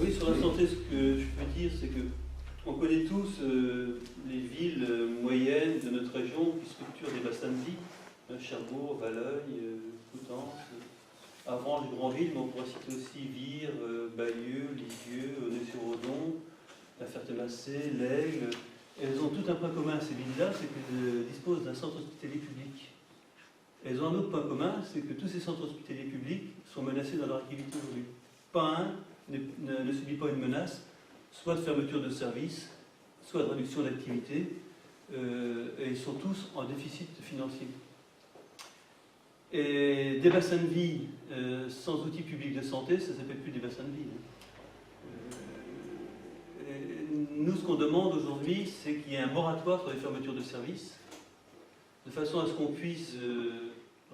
Oui, sur la santé, ce que je peux dire, c'est que on connaît tous les villes moyennes de notre région qui structurent des bassins de vie, Cherbourg, Valeuil, Coutances, Avranches, Granville, mais on pourrait citer aussi Vire, Bayeux, Lisieux, Aulnay-sur-Odon, La Ferté-Macé, l'Aigle. Elles ont tout un point commun, ces villes-là, c'est qu'elles disposent d'un centre hospitalier public. Elles ont un autre point commun, c'est que tous ces centres hospitaliers publics sont menacés dans leur activité aujourd'hui. Pas un ne subit pas une menace, soit de fermeture de services, soit de réduction d'activité, et ils sont tous en déficit financier. Et des bassins de vie sans outils publics de santé, ça ne s'appelle plus des bassins de vie. Nous, ce qu'on demande aujourd'hui, c'est qu'il y ait un moratoire sur les fermetures de services, de façon à ce qu'on puisse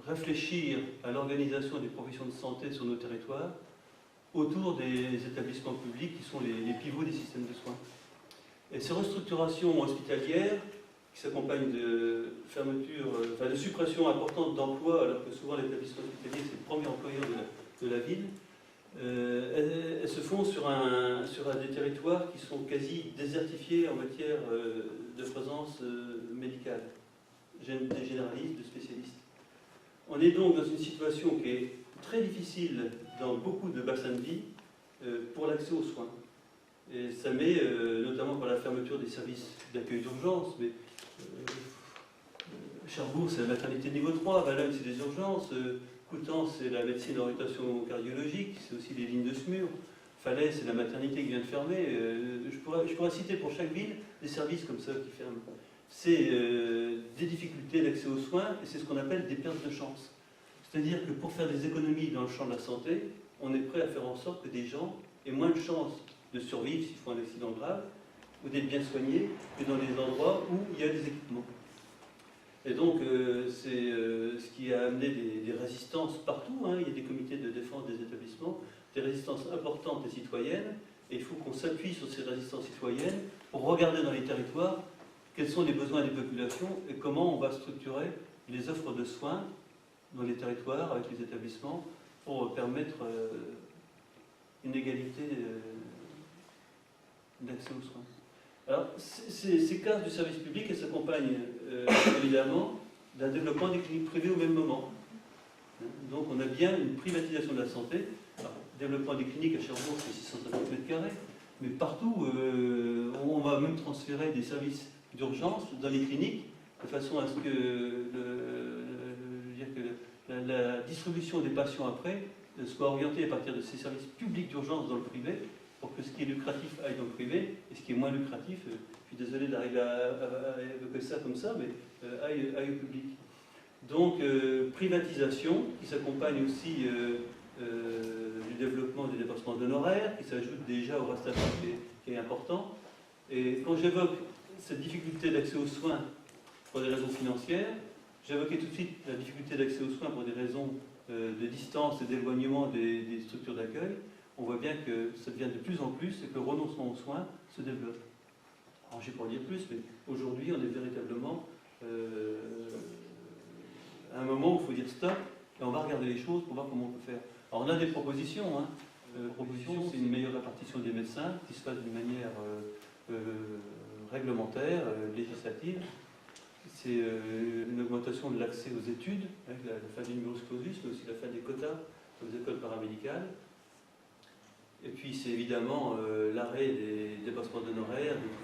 réfléchir à l'organisation des professions de santé sur nos territoires, autour des établissements publics qui sont les pivots des systèmes de soins. Et ces restructurations hospitalières, qui s'accompagnent de fermeture, de suppression importante d'emplois, alors que souvent l'établissement hospitalier c'est le premier employeur de la ville, elles se font sur des territoires qui sont quasi désertifiés en matière de présence médicale, des généralistes, de spécialistes. On est donc dans une situation qui est très difficile dans beaucoup de bassins de vie pour l'accès aux soins. Et ça met, notamment par la fermeture des services d'accueil d'urgence, mais Cherbourg c'est la maternité niveau 3, Valeuil c'est des urgences, Coutances c'est la médecine d'orientation cardiologique, c'est aussi les lignes de SMUR, Falaise c'est la maternité qui vient de fermer, je pourrais citer pour chaque ville des services comme ça qui ferment. C'est des difficultés d'accès aux soins et c'est ce qu'on appelle des pertes de chance. C'est-à-dire que pour faire des économies dans le champ de la santé, on est prêt à faire en sorte que des gens aient moins de chances de survivre s'ils font un accident grave ou d'être bien soignés que dans les endroits où il y a des équipements. Et donc, c'est ce qui a amené des résistances partout. Il y a des comités de défense des établissements, des résistances importantes des citoyennes, et il faut qu'on s'appuie sur ces résistances citoyennes pour regarder dans les territoires quels sont les besoins des populations et comment on va structurer les offres de soins dans les territoires avec les établissements pour permettre une égalité d'accès aux soins. Alors, ces cases du service public, elles s'accompagnent évidemment d'un développement des cliniques privées au même moment. Donc on a bien une privatisation de la santé. Alors, développement des cliniques à Cherbourg, c'est 650 m², mais partout, on va même transférer des services d'urgence dans les cliniques, de façon à ce que la distribution des patients après soit orientée à partir de ces services publics d'urgence dans le privé, pour que ce qui est lucratif aille dans le privé, et ce qui est moins lucratif, je suis désolé d'arriver à évoquer ça comme ça, mais aille au public. Donc, privatisation, qui s'accompagne aussi du développement des dépassements d'honoraires, qui s'ajoute déjà au reste à charge qui est important. Et quand j'évoque cette difficulté d'accès aux soins pour des raisons financières, j'évoquais tout de suite la difficulté d'accès aux soins pour des raisons de distance et d'éloignement des structures d'accueil. On voit bien que ça devient de plus en plus et que le renoncement aux soins se développe. Alors, je ne vais pas en dire plus, mais aujourd'hui, on est véritablement à un moment où il faut dire stop et on va regarder les choses pour voir comment on peut faire. Alors, on a des propositions. Proposition, c'est une meilleure répartition des médecins qui se fasse d'une manière réglementaire, législative. C'est une augmentation de l'accès aux études, avec la fin du numerus clausus, mais aussi la fin des quotas aux écoles paramédicales. Et puis c'est évidemment l'arrêt des dépassements d'honoraires, des